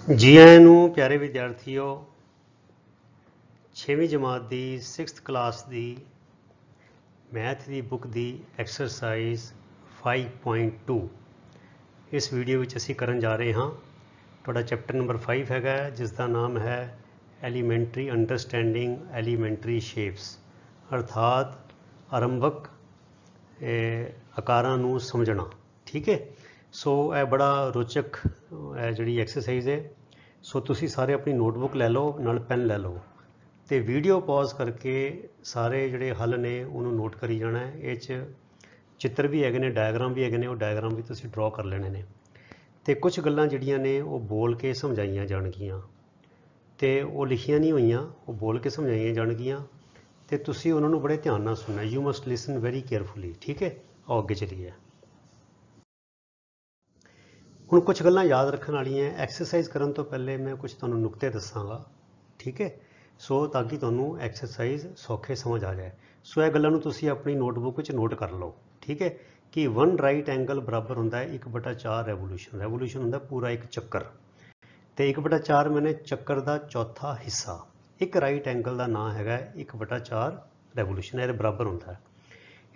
जी आया नूं प्यारे विद्यार्थियों, 6वीं जमात की 6th क्लास की मैथ की बुक की एक्सरसाइज 5.2 इस वीडियो में असी करन जा रहे हाँ। थोड़ा चैप्टर नंबर 5 है जिसका नाम है एलीमेंट्री अंडरस्टैंडिंग एलीमेंट्री शेप्स, अर्थात आरंभक आकारां नूं समझना। ठीक है, सो यह बड़ा रोचक जी एक्सरसाइज है। सो तुसी सारे अपनी नोटबुक लै लो, नाल पेन लै लो, तो वीडियो पॉज करके सारे जोड़े हल ने उन्होंने नोट करी जाना है। ये चित्र भी है, डायग्राम भी है, वो डायग्राम भी तुसी ड्रॉ कर लेने ने। तो कुछ गल्लां जिहड़ियां ने वो बोल के समझाइयां जाणगियां, तो वो लिखियां नहीं हुई, वो बोल के समझाइयां जाणगियां। तो तुसी उन्होंने बड़े ध्यान नाल सुनना। You must listen very carefully. ठीक है, आओ अगे चलीए। हुण कुछ गल्लां याद रखने वालियां। एक्सरसाइज करन तो पहले मैं कुछ तुहानूं नुकते दसांगा। ठीक है, सो ताकि तुहानूं एक्सरसाइज सौखे समझ आ जाए। सो यह गल्लां नूं तुसीं अपनी नोटबुक विच नोट कर लो। ठीक है, कि 1 राइट एंगल बराबर हुंदा है 1/4 रेवोल्यूशन। रेवोल्यूशन हुंदा पूरा एक चक्कर, तो 1/4 मैंने चक्कर का चौथा हिस्सा। एक राइट एंगल का नाम है 1/4 रेवोल्यूशन, ये बराबर होंदा है।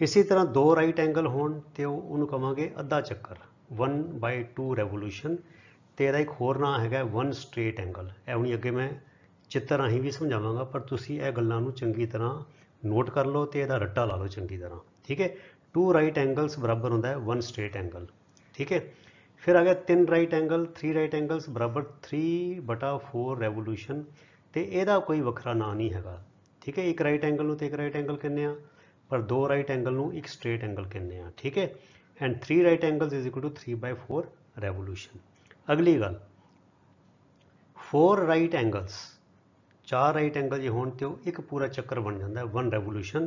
इसी तरह दो राइट एंगल होण तो उन्होंने कहांगे अद्धा चक्कर, 1/2 रेवोल्यूशन। तो यदा एक होर नाम है 1 स्ट्रेट एंगल। यह हुणी अगे मैं चित्र राही भी समझावांगा, पर तुसीं यह गल्लां नूं चंगी तरह नोट कर लो तो यदा रट्टा ला लो चंगी तरह। ठीक है, 2 राइट एंगल्स बराबर होंदा है 1 स्ट्रेट एंगल। ठीक है, फिर आ गया 3 राइट एंगल, 3 राइट एंगल्स बराबर 3/4 रेवोल्यूशन। तो यदा कोई वखरा ना नहीं है। ठीक है, एक राइट एंगल नूं तो एक राइट एंगल कहने आ, पर दो राइट एंगल नूं एक स्ट्रेट एंगल कहने आ। ठीक है, and 3 right angles is equal to 3/4 revolution. अगली गल, 4 राइट एंगल्स, 4 राइट एंगल जो होण तो एक पूरा चक्कर बन जाता है 1 रेवोल्यूशन।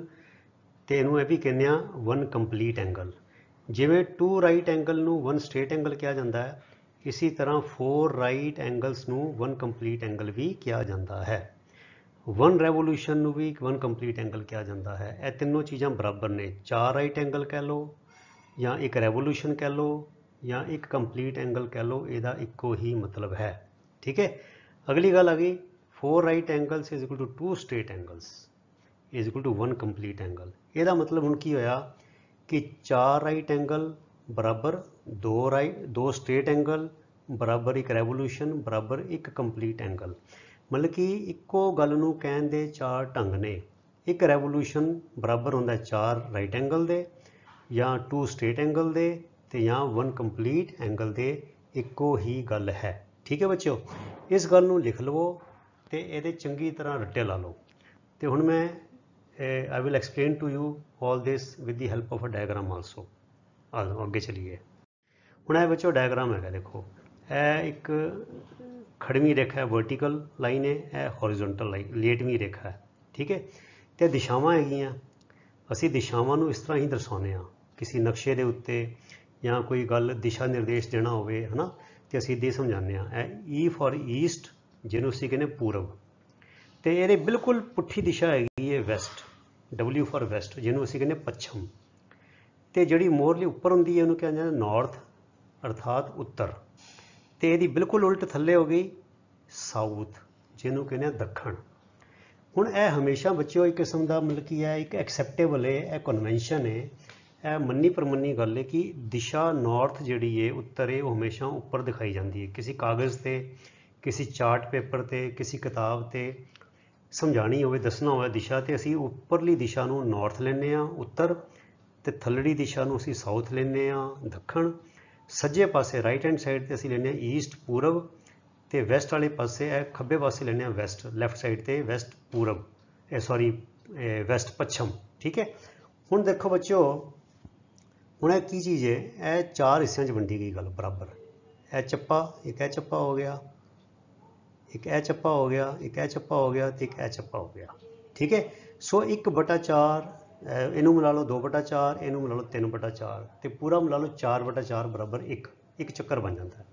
तो इनू यह भी कहने 1 कंप्लीट एंगल। जिमें 2 राइट एंगल नूं 1 स्ट्रेट एंगल कहा जाता है, इसी तरह 4 राइट एंगल्स नूं 1 कंप्लीट एंगल भी कहा जाता है। 1 रेवोल्यूशन नूं भी 1 कंप्लीट एंगल कहा जाता है। यह तीनों चीज़ां बराबर ने। 4 राइट एंगल कह लो, या एक रेवोल्यूशन कह लो, या एक कंप्लीट एंगल कह लो, यदा इक्को ही मतलब है। ठीक है, अगली गल आ गई 4 right angles is equal to 2 straight angles is equal to 1 complete angle. यदा मतलब हुण की होया कि 4 राइट एंगल बराबर 2 स्ट्रेट एंगल बराबर एक रेवोल्यूशन बराबर एक कंप्लीट एंगल। मतलब कि इक्को गल नूं कहण दे 4 ढंग ने। एक रेवोल्यूशन बराबर होंदा 4 राइट एंगल दे, या 2 स्ट्रेट एंगल दे, ते या 1 कंप्लीट एंगल दे। इक्को ही गल है। ठीक है बच्चों, इस गल नूं लिख लवो तो ये चंगी तरह रट्टे ला लो। तो हुण मैं I will explain to you all this with the help of a diagram also. आ जाओ अगे चलीए। हुण यह बच्चों डायग्राम है, देखो यह एक खड़वी रेखा है, वर्टिकल लाइन है, यह हॉरिजोंटल लाइन लेटवीं रेखा है। ठीक है, तो दिशावां हैगियां, असी दिशावां नूं इस तरह ही दर्शाउने आ किसी नक्शे के उत्ते, या कोई गल दिशा निर्देश देना होवे है ना, तो असी इदां समझाने आ। ई फॉर ईस्ट, जिन्हों असी कहने पूरब, तो ये बिल्कुल पुठी दिशा हैगी है वैसट। W फॉर वैसट, जिन्हों असी कहने पच्छम। तो जी मोरली उपर होंगी है उन्होंने कहा जाता नॉर्थ, अर्थात उत्तर। तो यदि बिल्कुल उल्ट थले हो गई साउथ, जिन्हों कहने दखण। हुण यह हमेशा बच्चों एक किस्म का मतलब कि है एक एक्सैप्टेबल है, यह कन्वेंशन है, यह मन्नी परमन्नी गल है कि दिशा नॉर्थ जी है, उत्तर है, वो हमेशा उपर दिखाई जाती है। किसी कागज़ से, किसी चार्ट पेपर से, किसी किताब से समझानी हो, दसना हो दिशा, तो असी उपरली दिशा नूं नॉर्थ लैने उत्तर, तो थल्लड़ी दिशा नूं असी साउथ लैने दखण। सज्जे पासे राइट हैंड साइड ते असी लैने ईस्ट पूरब, तो वैसट वाले पासे खब्बे पासे लैने वैसट, लैफ्ट साइड ते वैसट पूरब, सॉरी वैसट पच्छम। ठीक है, हुण देखो बच्चों, हुण की चीज़ है, यह 4 हिस्सों च वंडी गई गल बराबर। यह चप्पा, एक चप्पा हो गया, एक ए चप्पा हो गया, एक ए चप्पा हो गया, तो एक ए चप्पा हो गया। ठीक है, सो 1/4 इनू मिला लो, 2/4 इनू मिला लो, 3/4, तो पूरा मिला लो 4/4 बराबर एक चक्कर बन जाता है।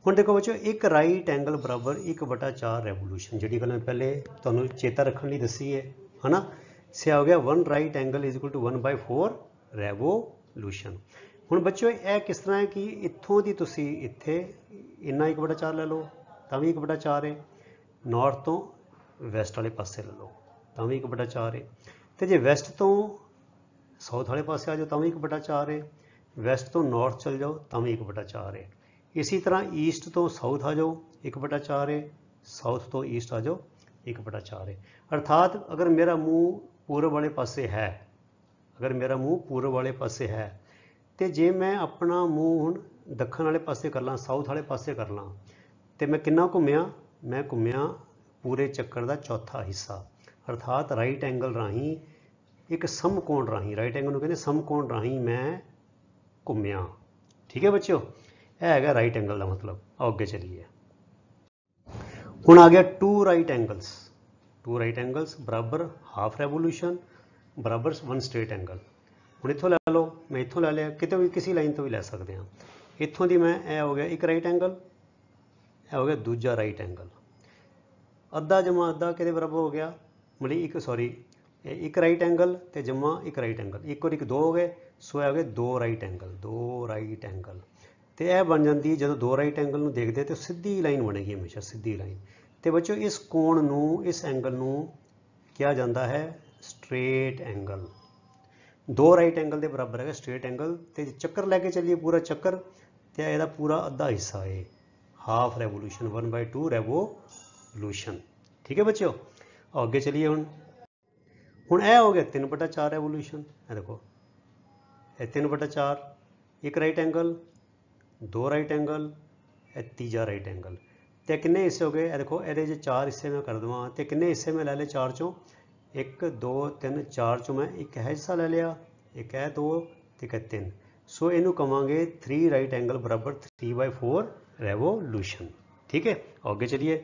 हुण देखो बच्चों, एक राइट एंगल बराबर 1/4 रेवोल्यूशन, जी गल मैं पहले तुहानूं चेता रखने लई दसी है ना। से हो गया 1 right angle is equal to 1/4 revolution. हुण बच्चों यह किस तरह है कि इत्थों दी तुसीं इत्थे इन्ना 1/4 लै लो, ਤਾਂ ਵੀ 1/4 ਹੈ। ਨੌਰਥ ਤੋਂ ਵੈਸਟ ਵਾਲੇ ਪਾਸੇ ਲੈ ਲਓ ਤਾਂ ਵੀ 1/4 ਹੈ। ਤੇ ਜੇ ਵੈਸਟ ਤੋਂ ਸਾਊਥ ਵਾਲੇ ਪਾਸੇ ਆ ਜਾਓ ਤਾਂ ਵੀ 1/4 ਹੈ। ਵੈਸਟ ਤੋਂ ਨੌਰਥ ਚਲ ਜਾਓ ਤਾਂ ਵੀ 1/4 ਹੈ। ਇसी ਤਰ੍ਹਾਂ ਈਸਟ ਤੋਂ ਸਾਊਥ ਆ ਜਾਓ 1/4 ਹੈ। ਸਾਊਥ ਤੋਂ ਈਸਟ ਆ ਜਾਓ 1/4 ਹੈ। ਅਰਥਾਤ ਅਗਰ ਮੇਰਾ ਮੂੰਹ ਪੂਰਬ ਵਾਲੇ ਪਾਸੇ ਹੈ, ਅਗਰ ਮੇਰਾ ਮੂੰਹ ਪੂਰਬ ਵਾਲੇ ਪਾਸੇ ਹੈ ਤੇ ਜੇ ਮੈਂ ਆਪਣਾ ਮੂੰਹ ਹੁਣ ਦੱਖਣ ਵਾਲੇ ਪਾਸੇ ਕਰ ਲਾਂ, ਸਾਊਥ ਵਾਲੇ ਪਾਸੇ ਕਰ ਲਾਂ, ਤੇ ਮੈਂ ਕਿੰਨਾ ਘੁੰਮਿਆ? ਮੈਂ ਘੁੰਮਿਆ ਪੂਰੇ ਚੱਕਰ ਦਾ ਚੌਥਾ ਹਿੱਸਾ। ਅਰਥਾਤ ਰਾਈਟ ਐਂਗਲ ਰਾਹੀਂ, ਇੱਕ ਸਮਕੋਣ ਰਾਹੀਂ, ਰਾਈਟ ਐਂਗਲ ਨੂੰ ਕਹਿੰਦੇ ਸਮਕੋਣ ਰਾਹੀਂ ਮੈਂ ਘੁੰਮਿਆ। ਠੀਕ ਹੈ ਬੱਚਿਓ, ਇਹ ਹੈਗਾ ਰਾਈਟ ਐਂਗਲ ਦਾ ਮਤਲਬ। ਆਓ ਅੱਗੇ ਚੱਲੀਏ। ਹੁਣ ਆ ਗਿਆ two right angles. Two right angles ਬਰਾਬਰ ਹਾਫ ਰੈਵੋਲੂਸ਼ਨ ਬਰਾਬਰ 1 ਸਟ੍ਰੇਟ ਐਂਗਲ। ਹੁਣ ਇੱਥੋਂ ਲੈ ਲਓ, ਮੈਂ ਇੱਥੋਂ ਲੈ ਲਿਆ, ਕਿਤੇ ਵੀ ਕਿਸੇ ਲਾਈਨ ਤੋਂ ਵੀ ਲੈ ਸਕਦੇ ਹਾਂ। ਇੱਥੋਂ ਦੀ ਮੈਂ, ਇਹ ਹੋ ਗਿਆ ਇੱਕ ਰਾਈਟ ਐਂਗਲ, ਇਹ ਹੋ ਗਿਆ ਦੂਜਾ ਰਾਈਟ ਐਂਗਲ। ਅੱਧਾ ਜਮਾ ਅੱਧਾ ਕਿਹਦੇ ਬਰਾਬਰ ਹੋ ਗਿਆ? ਮਤਲਬ ਇੱਕ ਰਾਈਟ ਐਂਗਲ ਤੇ ਜਮਾ ਇੱਕ ਰਾਈਟ ਐਂਗਲ, ਇੱਕ ਔਰ ਇੱਕ ਦੋ ਹੋ ਗਏ, ਸੋ ਇਹ ਹੋ ਗਏ ਦੋ ਰਾਈਟ ਐਂਗਲ। ਦੋ ਰਾਈਟ ਐਂਗਲ ਤੇ ਇਹ ਬਣ ਜਾਂਦੀ, ਜਦੋਂ ਦੋ ਰਾਈਟ ਐਂਗਲ ਨੂੰ ਦੇਖਦੇ ਤੇ ਸਿੱਧੀ ਲਾਈਨ ਬਣੇਗੀ, ਹਮੇਸ਼ਾ ਸਿੱਧੀ ਲਾਈਨ। ਤੇ ਬੱਚੋ ਇਸ ਕੋਣ ਨੂੰ, ਇਸ ਐਂਗਲ ਨੂੰ ਕਿਹਾ ਜਾਂਦਾ ਹੈ ਸਟ੍ਰੇਟ ਐਂਗਲ। ਦੋ ਰਾਈਟ ਐਂਗਲ ਦੇ ਬਰਾਬਰ ਹੈਗਾ ਸਟ੍ਰੇਟ ਐਂਗਲ। ਤੇ ਚੱਕਰ ਲੈ ਕੇ ਚੱਲੀਏ ਪੂਰਾ ਚੱਕਰ, ਤੇ ਇਹਦਾ ਪੂਰਾ ਅੱਧਾ ਹਿੱਸਾ ਹੈ ਹਾਫ ਰੈਵੋਲੂਸ਼ਨ, 1/2 ਰੈਵੋਲੂਸ਼ਨ। ਠੀਕ ਹੈ ਬੱਚਿਓ, ਅੱਗੇ ਚਲੀਏ। ਹੁਣ ਇਹ ਹੋ ਗਿਆ 3/4 ਰੈਵੋਲੂਸ਼ਨ। ਇਹ ਦੇਖੋ, ਇਹ 3/4, ਇੱਕ ਰਾਈਟ ਐਂਗਲ, ਦੋ ਰਾਈਟ ਐਂਗਲ, ਇਹ ਤੀਜਾ ਰਾਈਟ ਐਂਗਲ। ਤੇ ਕਿੰਨੇ ਹਿੱਸੇ ਹੋ ਗਏ? ਇਹ ਦੇਖੋ, ਇਹਦੇ 'ਚ 4 ਹਿੱਸੇ ਮੈਂ ਕਰ ਦੇਵਾਂ ਤੇ ਕਿੰਨੇ ਹਿੱਸੇ ਮੈਂ ਲੈ ਲਏ 4 ਚੋਂ? 1 2 3 4 ਚੋਂ ਮੈਂ ਇੱਕ ਹੈ ਹਿੱਸਾ ਲੈ ਲਿਆ, ਇੱਕ ਹੈ 2 ਤੇ ਇੱਕ ਹੈ 3। ਸੋ ਇਹਨੂੰ ਕਵਾਂਗੇ 3 ਰਾਈਟ ਐਂਗਲ ਬਰਾਬਰ 3/4 ਰੈਵੋਲੂਸ਼ਨ। ਠੀਕ ਹੈ, ਅੱਗੇ ਚਲੀਏ।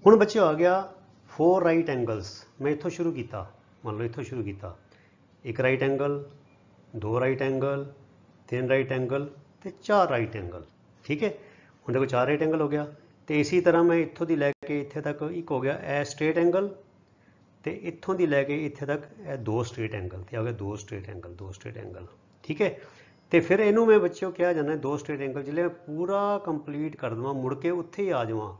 ਹੁਣ ਬੱਚੇ ਆ ਗਿਆ 4 ਰਾਈਟ ਐਂਗਲਸ। ਮੈਂ ਇੱਥੋਂ ਸ਼ੁਰੂ ਕੀਤਾ, ਮੰਨ ਲਓ ਇੱਥੋਂ ਸ਼ੁਰੂ ਕੀਤਾ, ਇੱਕ ਰਾਈਟ ਐਂਗਲ, ਦੋ ਰਾਈਟ ਐਂਗਲ, 3 ਰਾਈਟ ਐਂਗਲ ਤੇ 4 ਰਾਈਟ ਐਂਗਲ। ਠੀਕ ਹੈ, ਹੁਣ ਦੇਖੋ 4 ਰਾਈਟ ਐਂਗਲ ਹੋ ਗਿਆ। ਤੇ ਇਸੇ ਤਰ੍ਹਾਂ ਮੈਂ ਇੱਥੋਂ ਦੀ ਲੈ ਕੇ ਇੱਥੇ ਤੱਕ ਇੱਕ ਹੋ ਗਿਆ ਇਹ ਸਟ੍ਰੇਟ ਐਂਗਲ, ਤੇ ਇੱਥੋਂ ਦੀ ਲੈ ਕੇ ਇੱਥੇ ਤੱਕ ਇਹ ਦੋ ਸਟ੍ਰੇਟ ਐਂਗਲ, ਤੇ ਆ ਗਿਆ ਦੋ ਸਟ੍ਰੇਟ ਐਂਗਲ, ਦੋ ਸਟ੍ਰੇਟ ਐਂਗਲ। ਠੀਕ ਹੈ, ਤੇ ਫਿਰ ਇਹਨੂੰ ਮੈਂ ਬੱਚਿਓ ਕਿਹਾ ਜਾਂਦਾ ਦੋ ਸਟ੍ਰੇਟ ਐਂਗਲ। ਜਿਹੜੇ ਮੈਂ ਪੂਰਾ ਕੰਪਲੀਟ ਕਰ ਦੇਵਾਂ, ਮੁੜ ਕੇ ਉੱਥੇ ਹੀ ਆ ਜਾਵਾਂ,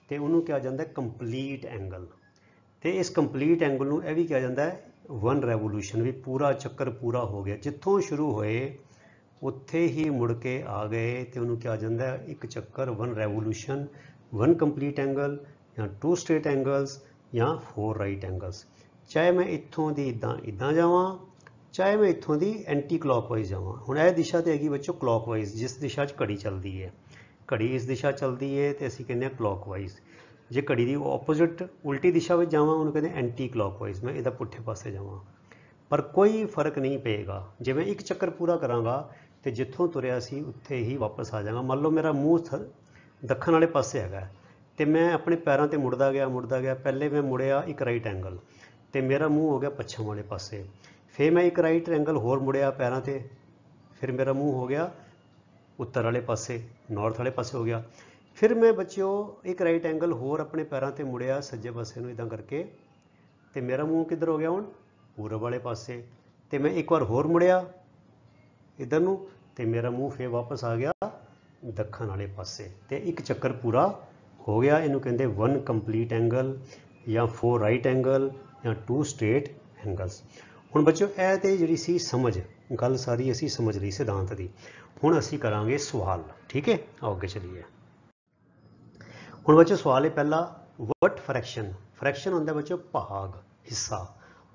ਤੇ ਉਹਨੂੰ ਕਿਹਾ ਜਾਂਦਾ ਕੰਪਲੀਟ ਐਂਗਲ। ਤੇ ਇਸ ਕੰਪਲੀਟ ਐਂਗਲ ਨੂੰ ਇਹ ਵੀ ਕਿਹਾ ਜਾਂਦਾ ਹੈ 1 ਰੈਵੋਲੂਸ਼ਨ, ਵੀ ਪੂਰਾ ਚੱਕਰ ਪੂਰਾ ਹੋ ਗਿਆ, ਜਿੱਥੋਂ ਸ਼ੁਰੂ ਹੋਏ ਉੱਥੇ ਹੀ ਮੁੜ ਕੇ ਆ ਗਏ, ਤੇ ਉਹਨੂੰ ਕਿਹਾ ਜਾਂਦਾ ਇੱਕ ਚੱਕਰ 1 ਰੈਵੋਲੂਸ਼ਨ, 1 ਕੰਪਲੀਟ ਐਂਗਲ, ਜਾਂ 2 ਸਟ੍ਰੇਟ ਐਂਗਲਸ, ਜਾਂ 4 ਰਾਈਟ ਐਂਗਲਸ। ਚਾਹੇ ਮੈਂ ਇੱਥੋਂ ਦੀ ਇੱਦਾਂ ਜਾਵਾਂ, ਚਾਹੇ ਮੈਂ ਇੱਥੋਂ ਦੀ ਐਂਟੀ ਕਲੌਕਵਾਈਜ਼ ਜਾਵਾਂ। ਹੁਣ ਇਹ ਦਿਸ਼ਾ ਤੇ ਹੈਗੀ ਬੱਚੋ ਕਲੌਕਵਾਈਜ਼, ਜਿਸ ਦਿਸ਼ਾ 'ਚ ਘੜੀ ਚੱਲਦੀ ਹੈ। ਘੜੀ ਇਸ ਦਿਸ਼ਾ ਚੱਲਦੀ ਹੈ ਤੇ ਅਸੀਂ ਕਹਿੰਦੇ ਹਾਂ ਕਲੌਕਵਾਈਜ਼। ਜੇ ਘੜੀ ਦੀ ਆਪੋਜ਼ਿਟ ਉਲਟੀ ਦਿਸ਼ਾ ਵਿੱਚ ਜਾਵਾਂ, ਉਹਨੂੰ ਕਹਿੰਦੇ ਐਂਟੀ ਕਲੌਕਵਾਈਜ਼, ਮੈਂ ਇਹਦਾ ਪੁੱਠੇ ਪਾਸੇ ਜਾਵਾਂ। ਪਰ ਕੋਈ ਫਰਕ ਨਹੀਂ ਪਏਗਾ, ਜੇ ਮੈਂ ਇੱਕ ਚੱਕਰ ਪੂਰਾ ਕਰਾਂਗਾ ਤੇ ਜਿੱਥੋਂ ਤੁਰਿਆ ਸੀ ਉੱਥੇ ਹੀ ਵਾਪਸ ਆ ਜਾਵਾਂਗਾ। ਮੰਨ ਲਓ ਮੇਰਾ ਮੂੰਹ ਦੱਖਣ ਵਾਲੇ ਪਾਸੇ ਹੈਗਾ ਤੇ ਮੈਂ ਆਪਣੇ ਪੈਰਾਂ ਤੇ ਮੁੜਦਾ ਗਿਆ। ਪਹਿਲੇ ਮੈਂ ਮੁੜਿਆ ਇੱਕ ਰਾਈਟ ਐਂਗਲ ਤੇ ਮੇਰਾ ਮੂੰਹ ਹੋ ਗਿਆ ਪੱਛਮ ਵਾਲੇ ਪਾਸੇ। ਫਿਰ ਮੈਂ ਇੱਕ ਰਾਈਟ ਐਂਗਲ ਹੋਰ ਮੁੜਿਆ ਪੈਰਾਂ ਤੇ, ਫਿਰ ਮੇਰਾ ਮੂੰਹ ਹੋ ਗਿਆ ਉੱਤਰ ਵਾਲੇ ਪਾਸੇ, ਨਾਰਥ ਵਾਲੇ ਪਾਸੇ ਹੋ ਗਿਆ। ਫਿਰ ਮੈਂ ਬੱਚਿਓ ਇੱਕ ਰਾਈਟ ਐਂਗਲ ਹੋਰ ਆਪਣੇ ਪੈਰਾਂ ਤੇ ਮੁੜਿਆ ਸੱਜੇ ਪਾਸੇ ਨੂੰ, ਇੱਦਾਂ ਕਰਕੇ, ਤੇ ਮੇਰਾ ਮੂੰਹ ਕਿੱਧਰ ਹੋ ਗਿਆ ਹੁਣ? ਪੂਰਬ ਵਾਲੇ ਪਾਸੇ। ਤੇ ਮੈਂ ਇੱਕ ਵਾਰ ਹੋਰ ਮੁੜਿਆ ਇੱਧਰ ਨੂੰ, ਤੇ ਮੇਰਾ ਮੂੰਹ ਫਿਰ ਵਾਪਸ ਆ ਗਿਆ ਦੱਖਣ ਵਾਲੇ ਪਾਸੇ, ਤੇ ਇੱਕ ਚੱਕਰ ਪੂਰਾ ਹੋ ਗਿਆ। ਇਹਨੂੰ ਕਹਿੰਦੇ 1 ਕੰਪਲੀਟ ਐਂਗਲ, ਜਾਂ 4 ਰਾਈਟ ਐਂਗਲ, ਜਾਂ 2 ਸਟ੍ਰੇਟ ਐਂਗਲਸ। ਹੁਣ ਬੱਚਿਓ ਇਹ ਤੇ ਜਿਹੜੀ ਸੀ ਸਮਝ, ਗੱਲ ਸਾਰੀ ਅਸੀਂ ਸਮਝ ਲਈ ਸਿਧਾਂਤ ਦੀ। ਹੁਣ ਅਸੀਂ ਕਰਾਂਗੇ ਸਵਾਲ। ਠੀਕ ਹੈ, ਆਓ ਅੱਗੇ ਚਲੀਏ। ਹੁਣ ਬੱਚਿਓ ਸਵਾਲ ਹੈ ਪਹਿਲਾ, ਵਟ ਫਰੈਕਸ਼ਨ। ਫਰੈਕਸ਼ਨ ਹੁੰਦਾ ਬੱਚਿਓ ਭਾਗ, ਹਿੱਸਾ,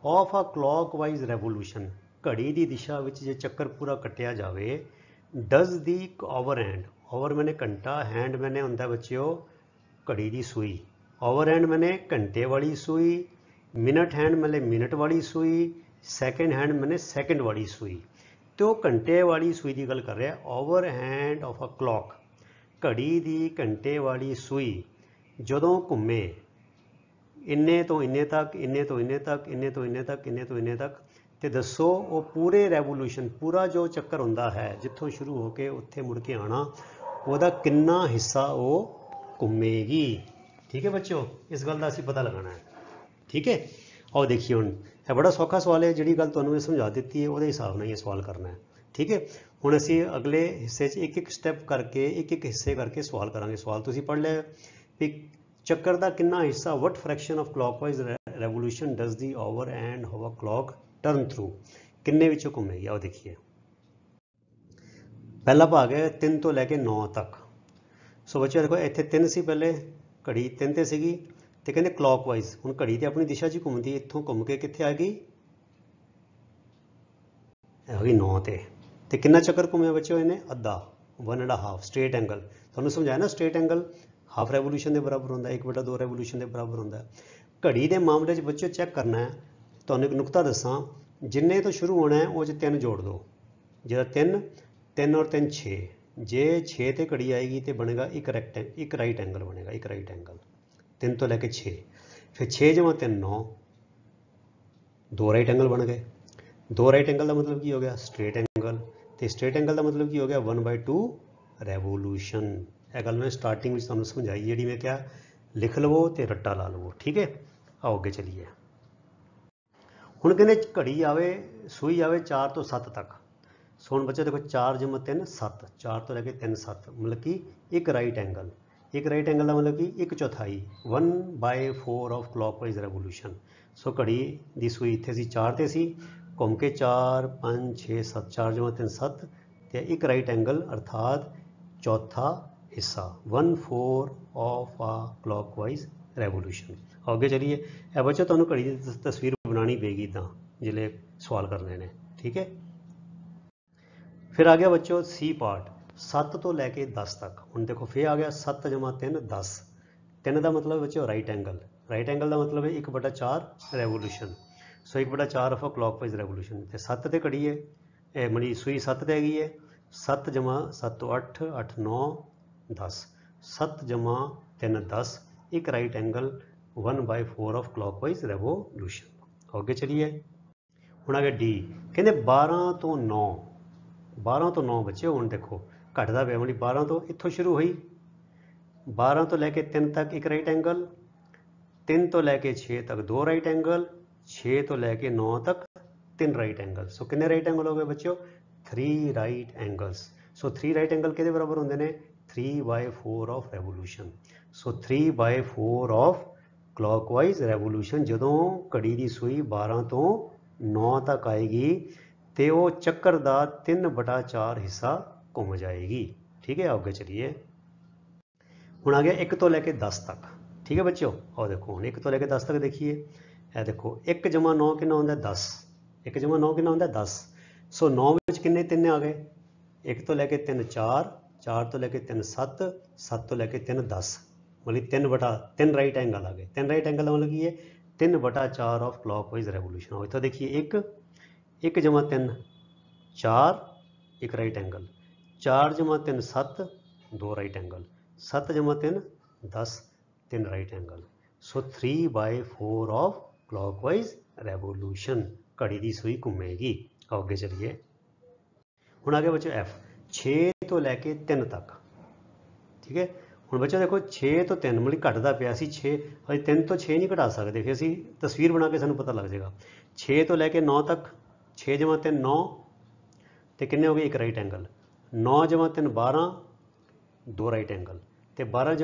ਆਫ ਆ ਕਲੌਕਵਾਈਜ਼ ਰੈਵੋਲੂਸ਼ਨ। ਘੜੀ ਦੀ ਦਿਸ਼ਾ ਵਿੱਚ ਜੇ ਚੱਕਰ ਪੂਰਾ ਕੱਟਿਆ ਜਾਵੇ, does the over hand, over ਮੈਨੇ ਘੰਟਾ, ਹੈਂਡ ਮੈਨੇ ਹੁੰਦਾ ਬੱਚਿਓ ਘੜੀ ਦੀ ਸੂਈ, ਓਵਰ ਹੈਂਡ ਮੈਨੇ ਘੰਟੇ ਵਾਲੀ ਸੂਈ, ਮਿਨਟ ਹੈਂਡ ਮੈਨੇ ਮਿਨਟ ਵਾਲੀ ਸੂਈ, ਸੈਕਿੰਡ ਹੈਂਡ ਮੈਨੇ ਸੈਕਿੰਡ ਵਾਲੀ ਸੂਈ। ਤੇ ਉਹ ਘੰਟੇ ਵਾਲੀ ਸੂਈ ਦੀ ਗੱਲ ਕਰ ਰਿਹਾ, hour hand of a clock. ਘੜੀ ਦੀ ਘੰਟੇ ਵਾਲੀ ਸੂਈ ਜਦੋਂ ਘੁੰਮੇ ਇੰਨੇ ਤੋਂ ਇੰਨੇ ਤੱਕ, ਇੰਨੇ ਤੋਂ ਇੰਨੇ ਤੱਕ, ਇੰਨੇ ਤੋਂ ਇੰਨੇ ਤੱਕ, ਇੰਨੇ ਤੋਂ ਇੰਨੇ ਤੱਕ, ਤੇ ਦੱਸੋ ਉਹ ਪੂਰੇ ਰੈਵੋਲੂਸ਼ਨ, ਪੂਰਾ ਜੋ ਚੱਕਰ ਹੁੰਦਾ ਹੈ ਜਿੱਥੋਂ ਸ਼ੁਰੂ ਹੋ ਕੇ ਉੱਥੇ ਮੁੜ ਕੇ ਆਉਣਾ, ਉਹਦਾ ਕਿੰਨਾ ਹਿੱਸਾ ਉਹ ਘੁੰਮੇਗੀ। ਠੀਕ ਹੈ ਬੱਚਿਓ, ਇਸ ਗੱਲ ਦਾ ਅਸੀਂ ਪਤਾ ਲਗਾਉਣਾ ਹੈ। ਠੀਕ ਹੈ, ਆਓ ਦੇਖੀਏ। ਹੁਣ ਇਹ ਬੜਾ ਸੌਖਾ ਸਵਾਲ ਹੈ, ਜਿਹੜੀ ਗੱਲ ਤੁਹਾਨੂੰ ਇਹ ਸਮਝਾ ਦਿੱਤੀ ਹੈ ਉਹਦੇ ਹਿਸਾਬ ਨਾਲ ਇਹ ਸਵਾਲ ਕਰਨਾ ਹੈ। ठीक है, ਹੁਣ ਅਸੀਂ ਅਗਲੇ ਹਿੱਸੇ 'ਚ ਇੱਕ ਇੱਕ ਸਟੈਪ ਕਰਕੇ ਇੱਕ ਇੱਕ ਹਿੱਸੇ ਕਰਕੇ ਸਵਾਲ ਕਰਾਂਗੇ। ਸਵਾਲ ਤੁਸੀਂ ਪੜ੍ਹ ਲਿਆ ਵੀ ਚੱਕਰ ਦਾ ਕਿੰਨਾ ਹਿੱਸਾ what fraction of clockwise revolution does the over and how a clock turn through, ਕਿੰਨੇ ਵਿੱਚੋਂ ਘੁੰਮੇਗੀ। ਆਓ ਦੇਖੀਏ, ਪਹਿਲਾ ਭਾਗ ਹੈ 3 ਤੋਂ ਲੈ ਕੇ 9 ਤੱਕ। ਸੋ ਬੱਚਿਓ ਦੇਖੋ ਇੱਥੇ 3 ਸੀ ਪਹਿਲੇ, ਘੜੀ 3 ਤੇ ਸੀਗੀ ਤੇ ਕਹਿੰਦੇ ਕਲॉकवाइज, ਹੁਣ ਘੜੀ ਤੇ ਆਪਣੀ ਦਿਸ਼ਾ 'ਚ ਘੁੰਮਦੀ, ਇੱਥੋਂ ਘੁੰਮ ਕੇ ਕਿੱਥੇ ਆ ਗਈ, ਇਹ ਹੋ ਗਈ 9 ਤੇ ਕਿੰਨਾ ਚੱਕਰ ਘੁੰਮਿਆ ਬੱਚਿਓ ਇਹਨੇ, ਅੱਧਾ, 1.5 ਸਟ੍ਰੇਟ ਐਂਗਲ। ਤੁਹਾਨੂੰ ਸਮਝਾਇਆ ਨਾ ਸਟ੍ਰੇਟ ਐਂਗਲ ਹਾਫ ਰੈਵੋਲੂਸ਼ਨ ਦੇ ਬਰਾਬਰ ਹੁੰਦਾ, 1/2 ਰੈਵੋਲੂਸ਼ਨ ਦੇ ਬਰਾਬਰ ਹੁੰਦਾ। ਘੜੀ ਦੇ ਮਾਮਲੇ 'ਚ ਬੱਚਿਓ ਚੈੱਕ ਕਰਨਾ ਹੈ, ਤੁਹਾਨੂੰ ਇੱਕ ਨੁਕਤਾ ਦੱਸਾਂ, ਜਿੰਨੇ ਤੋਂ ਸ਼ੁਰੂ ਹੋਣਾ ਹੈ ਉਹ 'ਚ 3 ਜੋੜ ਦਿਓ, ਜਿਹੜਾ 3 ਔਰ 3 6, ਜੇ 6 ਤੇ ਘੜੀ ਆਏਗੀ ਤੇ ਬਣੇਗਾ ਇੱਕ ਰਾਈਟ ਐਂਗਲ ਬਣੇਗਾ, ਇੱਕ ਰਾਈਟ ਐਂਗਲ 3 ਤੋਂ ਲੈ ਕੇ 6, ਫਿਰ 6 × 3 9, 2 ਰਾਈਟ ਐਂਗਲ ਬਣ ਗਏ। 2 ਰਾਈਟ ਐਂਗਲ ਦਾ ਮਤਲਬ ਕੀ ਹੋ ਗਿਆ, ਸਟ੍ਰੇਟ ਐਂਗਲ, ਤੇ ਸਟ੍ਰੇਟ ਐਂਗਲ ਦਾ ਮਤਲਬ ਕੀ ਹੋ ਗਿਆ, 1/2 ਰੈਵੋਲੂਸ਼ਨ। ਇਹ ਗੱਲ ਮੈਂ ਸਟਾਰਟਿੰਗ ਵਿੱਚ ਤੁਹਾਨੂੰ ਸਮਝਾਈ, ਜਿਹੜੀ ਮੈਂ ਕਿਹਾ ਲਿਖ ਲਵੋ ਤੇ ਰੱਟਾ ਲਾ ਲਵੋ, ਠੀਕ ਹੈ। ਆਓ ਅੱਗੇ ਚਲੀਏ। ਹੁਣ ਕਹਿੰਦੇ ਘੜੀ ਆਵੇ, ਸੂਈ ਆਵੇ 4 ਤੋਂ 7 ਤੱਕ। ਸੋ ਹੁਣ ਬੱਚੇ ਦੇਖੋ 4 × 3 7, 4 ਤੋਂ ਲੈ ਕੇ 3 7, ਮਤਲਬ ਕਿ ਇੱਕ ਰਾਈਟ ਐਂਗਲ। ਇੱਕ ਰਾਈਟ ਐਂਗਲ ਦਾ ਮਤਲਬ ਕਿ 1/4, 1/4 ਆਫ ਕਲॉकवाइज ਰੈਵੋਲੂਸ਼ਨ। ਸੋ ਘੜੀ ਦੀ ਸੂਈ ਇੱਥੇ ਸੀ 4 ਤੇ ਸੀ, ਘੁੰਮ ਕੇ 4 5 6 7, 4 × 3 7 ਤੇ ਇੱਕ ਰਾਈਟ ਐਂਗਲ ਅਰਥਾਤ ਚੌਥਾ ਹਿੱਸਾ, 1/4 ਆਫ ਆ ਕਲॉकवाइज ਰੈਵੋਲੂਸ਼ਨ। ਅੱਗੇ ਚਲੀਏ। ਇਹ ਬੱਚੋ ਤੁਹਾਨੂੰ ਘੜੀ ਦੀ ਤਸਵੀਰ ਬਣਾਉਣੀ ਪਏਗੀ ਇੱਦਾਂ ਜਿਹੜੇ ਸਵਾਲ ਕਰਨੇ ਨੇ, ਠੀਕ ਹੈ। ਫਿਰ ਆ ਗਿਆ ਬੱਚੋ ਸੀ ਪਾਰਟ, 7 ਤੋਂ ਲੈ ਕੇ 10 ਤੱਕ। ਹੁਣ ਦੇਖੋ ਫਿਰ ਆ ਗਿਆ 7 × 3 10, 3 ਦਾ ਮਤਲਬ ਬੱਚੋ ਰਾਈਟ ਐਂਗਲ, ਰਾਈਟ ਐਂਗਲ ਦਾ ਮਤਲਬ ਹੈ 1/4 revolution. So 1/4 of clockwise revolution, ਤੇ 7 ਤੇ ਘੜੀ ਹੈ, ਇਹ ਮੜੀ ਸੂਈ 7 ਤੇ ਹੈਗੀ ਹੈ, 7 × 7 8, 8 9 10, 7 × 3 10, ਇੱਕ right angle 1/4 of clockwise revolution. ਅੱਗੇ ਚਲੀਏ। ਹੁਣ ਆ ਗਿਆ ਡੀ, ਕਹਿੰਦੇ 12 ਤੋਂ 9, 12 ਤੋਂ 9 ਬੱਚੇ। ਹੁਣ ਦੇਖੋ ਘਟਦਾ ਪਿਆ, ਮਤਲਬ 12 ਤੋਂ ਇੱਥੋਂ ਸ਼ੁਰੂ ਹੋਈ, 12 ਤੋਂ ਲੈ ਕੇ 3 ਤੱਕ ਇੱਕ ਰਾਈਟ ਐਂਗਲ, 3 ਤੋਂ ਲੈ ਕੇ 6 ਤੱਕ 2 ਰਾਈਟ ਐਂਗਲ, 6 ਤੋਂ ਲੈ ਕੇ 9 ਤੱਕ 3 ਰਾਈਟ ਐਂਗਲ। ਸੋ ਕਿੰਨੇ ਰਾਈਟ ਐਂਗਲ ਹੋ ਗਏ ਬੱਚਿਓ, 3 right angles. So 3 right angle ਕਿਹਦੇ ਬਰਾਬਰ ਹੁੰਦੇ ਨੇ, 3/4 of revolution. So 3/4 of clockwise revolution. ਜਦੋਂ ਘੜੀ ਦੀ ਸੂਈ 12 ਤੋਂ 9 ਤੱਕ ਆਏਗੀ ਤੇ ਉਹ ਚੱਕਰ ਦਾ 3/4 ਹਿੱਸਾ ਘੁੰਮ ਜਾਏਗੀ, ਠੀਕ ਹੈ। ਅੱਗੇ ਚਲੀਏ। ਹੁਣ ਆ ਗਿਆ 1 ਤੋਂ ਲੈ ਕੇ 10 ਤੱਕ, ਠੀਕ ਹੈ ਬੱਚਿਓ। ਆਓ ਦੇਖੋ ਹੁਣ 1 ਤੋਂ ਲੈ ਕੇ 10 ਤੱਕ ਦੇਖੀਏ। ਇਹ ਦੇਖੋ 1 × 9 ਕਿੰਨਾ ਹੁੰਦਾ, 10, 1 × 9 ਕਿੰਨਾ ਹੁੰਦਾ, 10। ਸੋ 9 ਵਿੱਚ ਕਿੰਨੇ 3 ਆ ਗਏ, 1 ਤੋਂ ਲੈ ਕੇ 3 4, 4 ਤੋਂ ਲੈ ਕੇ 3 7, 7 ਤੋਂ ਲੈ ਕੇ 3 10, ਮਤਲਬ 3/3 ਰਾਈਟ ਐਂਗਲ ਆ ਗਏ। 3 ਰਾਈਟ ਐਂਗਲ ਦਾ ਮਤਲਬ ਕੀ ਹੈ, 3/4 ਆਫ ਕਲॉकवाइज ਰੈਵੋਲੂਸ਼ਨ। ਇੱਥੋਂ ਦੇਖੀਏ 1 × 3 4, ਇੱਕ right angle, 4 × 3 7, 2 right angle, 7 × 3 10, 3 right angle. So 3/4 of clockwise revolution ਘੜੀ ਦੀ ਸੂਈ ਘੁੰਮੇਗੀ। ਅੱਗੇ ਚਲੀਏ। ਹੁਣ ਆ ਗਿਆ ਬੱਚੋ ਐਫ, 6 ਤੋਂ ਲੈ ਕੇ 3 ਤੱਕ, ਠੀਕ ਹੈ। ਹੁਣ ਬੱਚੋ ਦੇਖੋ 6 ਤੋਂ 3 ਮਤਲਬ ਘਟਦਾ ਪਿਆ ਸੀ, 6 ਅਜੇ 3 ਤੋਂ 6 ਨਹੀਂ ਘਟਾ ਸਕਦੇ, ਫਿਰ ਅਸੀਂ ਤਸਵੀਰ ਬਣਾ ਕੇ ਸਾਨੂੰ ਪਤਾ ਲੱਗ ਜਾਏਗਾ। 6 ਤੋਂ ਲੈ ਕੇ 9 ਤੱਕ, 6 × 3 9 ਤੇ ਕਿੰਨੇ ਹੋ ਗਏ, ਇੱਕ ਰਾਈਟ ਐਂਗਲ, 9 × 3 12, 2 ਰਾਈਟ ਐਂਗਲ, ਤੇ 12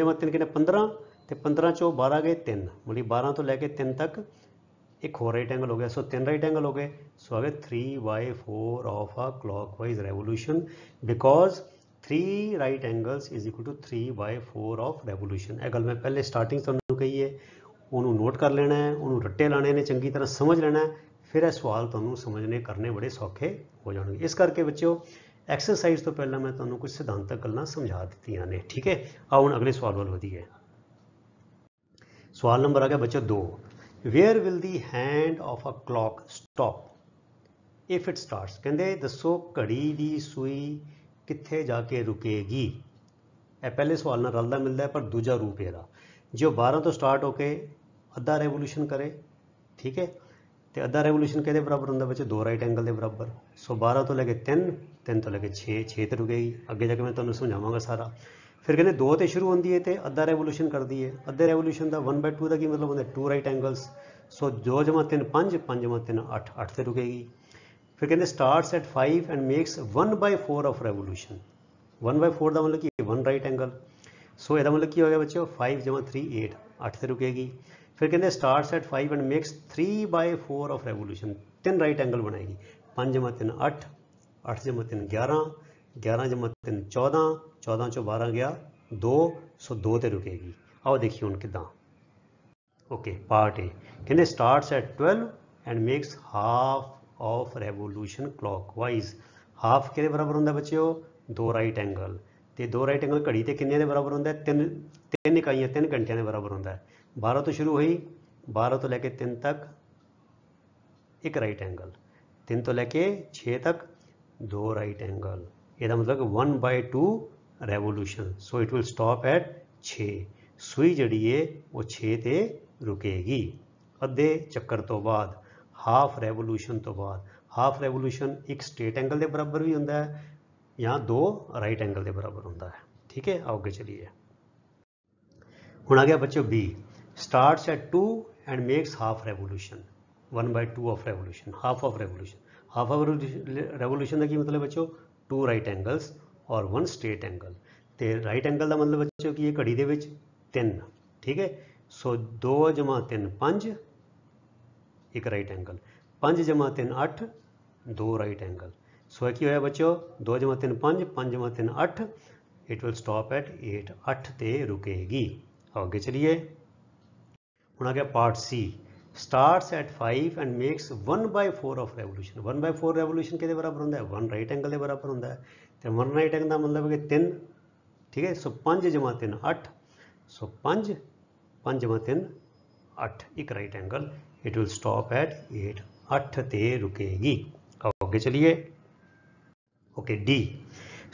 × 3 ਕਿੰਨੇ 15, ਤੇ 15 ਚੋਂ 12 ਗਏ 3, ਮਤਲਬ 12 ਤੋਂ ਲੈ ਕੇ 3 ਤੱਕ ਇੱਕ ਹੋਰ ਰਾਈਟ ਐਂਗਲ ਹੋ ਗਿਆ। ਸੋ 3 ਰਾਈਟ ਐਂਗਲ ਹੋ ਗਏ। ਸੋ ਆ ਗਏ 3/4 of a clockwise revolution, because 3 right angles is equal to 3/4 of revolution. ਇਹ ਗੱਲ ਮੈਂ ਪਹਿਲੇ ਸਟਾਰਟਿੰਗ ਤੁਹਾਨੂੰ ਕਹੀ ਹੈ, ਉਹਨੂੰ ਨੋਟ ਕਰ ਲੈਣਾ ਹੈ, ਉਹਨੂੰ ਰੱਟੇ ਲਾਣੇ ਨੇ, ਚੰਗੀ ਤਰ੍ਹਾਂ ਸਮਝ ਲੈਣਾ ਹੈ, ਫਿਰ ਇਹ ਸਵਾਲ ਤੁਹਾਨੂੰ ਸਮਝਣੇ ਕਰਨੇ ਬੜੇ ਸੌਖੇ ਹੋ ਜਾਣਗੇ। ਇਸ ਕਰਕੇ ਬੱਚਿਓ ਐਕਸਰਸਾਈਜ਼ ਤੋਂ ਪਹਿਲਾਂ ਮੈਂ ਤੁਹਾਨੂੰ ਕੁਝ ਸਿਧਾਂਤਕ ਗੱਲਾਂ ਸਮਝਾ ਦਿੱਤੀਆਂ ਨੇ, ਠੀਕ ਹੈ। ਆਓ ਹੁਣ ਅਗਲੇ ਸਵਾਲ ਵੱਲ ਵਧੀਏ। ਸਵਾਲ ਨੰਬਰ ਆ ਗਿਆ ਬੱਚੋ 2, where will the hand of a clock stop if it starts. ਕਹਿੰਦੇ ਦੱਸੋ ਘੜੀ ਦੀ ਸੂਈ ਕਿੱਥੇ ਜਾ ਕੇ ਰੁਕੇਗੀ। ਇਹ ਪਹਿਲੇ ਸਵਾਲ ਨਾਲ ਰਲਦਾ ਮਿਲਦਾ ਹੈ, ਪਰ ਦੂਜਾ ਰੂਪ ਇਹਦਾ, ਜੇ ਉਹ 12 ਤੋਂ ਸਟਾਰਟ ਹੋ ਕੇ ਅੱਧਾ ਰੈਵੋਲੂਸ਼ਨ ਕਰੇ, ਠੀਕ ਹੈ, ਤੇ ਅੱਧਾ ਰੈਵੋਲੂਸ਼ਨ ਕਿਹਦੇ ਬਰਾਬਰ ਹੁੰਦਾ ਬੱਚੇ, 2 ਰਾਈਟ ਐਂਗਲ ਦੇ ਬਰਾਬਰ। ਸੋ 12 ਤੋਂ ਲੈ ਕੇ 3, 3 ਤੋਂ ਲੈ ਕੇ 6, 6 ਤੇ ਰੁਕੇਗੀ। ਅੱਗੇ ਜਾ ਕੇ ਮੈਂ ਤੁਹਾਨੂੰ ਸਮਝਾਵਾਂਗਾ ਸਾਰਾ। ਫਿਰ ਕਹਿੰਦੇ 2 ਤੇ ਸ਼ੁਰੂ ਹੁੰਦੀ ਹੈ ਤੇ ਅੱਧਾ ਰੈਵੋਲੂਸ਼ਨ ਕਰਦੀ ਹੈ। ਅੱਧੇ ਰੈਵੋਲੂਸ਼ਨ ਦਾ 1/2 ਦਾ ਕੀ ਮਤਲਬ ਹੁੰਦਾ, 2 ਰਾਈਟ ਐਂਗਲਸ। ਸੋ 2 × 3 5, 5 × 3 8, 8 ਤੇ ਰੁਕੇਗੀ। फिर कहते starts at 5 and makes 1/4 of revolution. 1/4 का मतलब कि 1 राइट एंगल। सो ਇਹਦਾ मतलब की हो गया बच्चों 5 × 3 8 8 ਤੇ रुकेगी। फिर कहते starts at 5 and makes 3/4 of revolution, 3 right angle बनाएगी। 5 × 3 8 8 × 3 11 11 × 3 14 14 चो 12 गया 2, सो 2 ਤੇ रुकेगी। आओ देखिए ਹੁਣ ਕਿਦਾਂ। ओके पार्ट ए कहते starts at 12 and makes half of revolution clockwise. Half किहदे बराबर होंदा बच्चों 2 राइट एंगल, तो 2 राइट एंगल घड़ी ते किन्ने दे बराबर होंदा 3 इकाइयां 3 घंटियां दे बराबर होंदा है। 12 तो शुरू हुई, 12 तो लैके 3 तक 1 राइट एंगल, 3 तो लैके 6 तक 2 राइट एंगल। ਇਹਦਾ मतलब 1/2 revolution. So it will stop eight 6। सूई जड़ी है वो 6 ते रुकेगी। अद्धे चक्कर तो बाद, हाफ रेवोल्यूशन तो बाद। हाफ रेवोल्यूशन एक स्ट्रेट एंगल के बराबर भी होंदा है या 2 राइट एंगल के बराबर होंदा है। ठीक है, आगे चलिए। हुण आ गया बच्चों B, starts at 2 and makes half revolution. 1/2 of revolution, half of revolution. Half of revolution का की मतलब बच्चों 2 राइट एंगल्स और 1 स्ट्रेट एंगल। तो राइट एंगल का मतलब बच्चों कि घड़ी दे विच 3। ठीक है, सो 2 × 3 5 1 राइट एंगल, 5 × 3 8 2 राइट एंगल। सो की होया बच्चों 2 × 3 5 5 × 3 8। इट विल स्टॉप एट 8, 8 ते रुकेगी। आगे चलिए। हुण आ गया part C, starts at 5 and makes 1/4 of revolution. 1/4 revolution किहदे बराबर होंदा है 1 राइट एंगल के बराबर होंदा है। तो 1 राइट एंगल का मतलब कि 3। ठीक है, so 5 × 3 8, so 5 5 × 3 8 1 right angle. It will stop at 8, 8 ते रुकेगी। आगे चलिए। Okay D,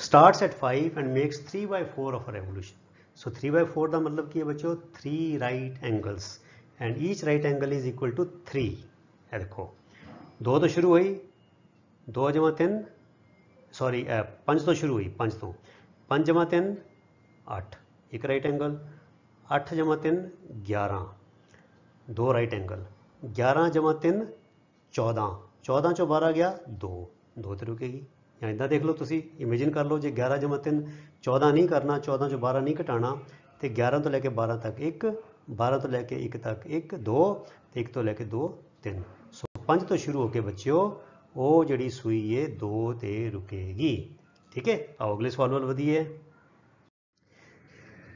starts at 5 and makes 3/4 of revolution. So 3/4 का मतलब की है बच्चों 3 right angles and each right angle is equal to 3। है देखो 2 तो शुरू हुई, 2 × 3 सॉरी 5 तो शुरू हुई, 5 तो 5 × 3 8 1 राइट एंगल, 8 × 3 11 2 राइट एंगल, 11 × 3 14 14 चो 12 गया 2 2 तो रुकेगी। या इदा देख लो तुसी इमेजिन कर लो, जो 11 × 3 14 नहीं करना, 14 चो 12 नहीं घटाना, तो 11 तो लैके 12 तक 1, 12 तो लैके 1 तक 1 2, 1 तो लैके 2 3। सो 5 तो शुरू होके बच्चों वो जी सूई है 2 ते रुकेगी। ठीक है, आओ अगले सवाल वाल वधिए।